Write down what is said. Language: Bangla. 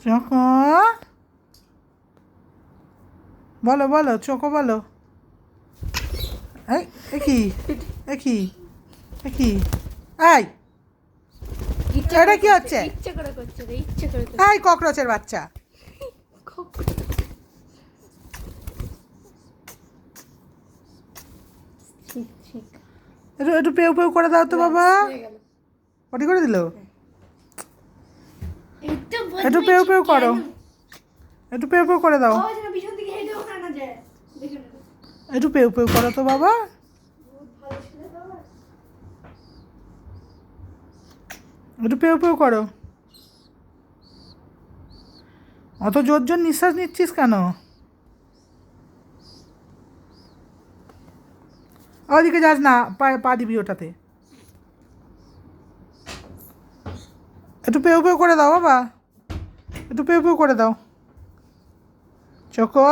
চোখো বলো বলো, চোখো বলো। এই কি কি কি এই এটা কি হচ্ছে? ইচ্ছে করে করছে রে, ইচ্ছে করে করছে। এই ককরোচের বাচ্চা। একটু একটু পেউ পেউ করে দাও তো বাবা। পটি করে দিল। একটু পেউ পেউ করো, একটু পেউ পেউ করে দাও। একটু পেউ পেউ করো তো বাবা। একটু পেউ পেউ করো। অত জোর জোর নিঃশ্বাস নিচ্ছিস কেন? ওদিকে যাস না, পা দিবি ওটাতে। একটু পেউ পেউ করে দাও বাবা, একটু পেউ পেউ করে দাও। চোখো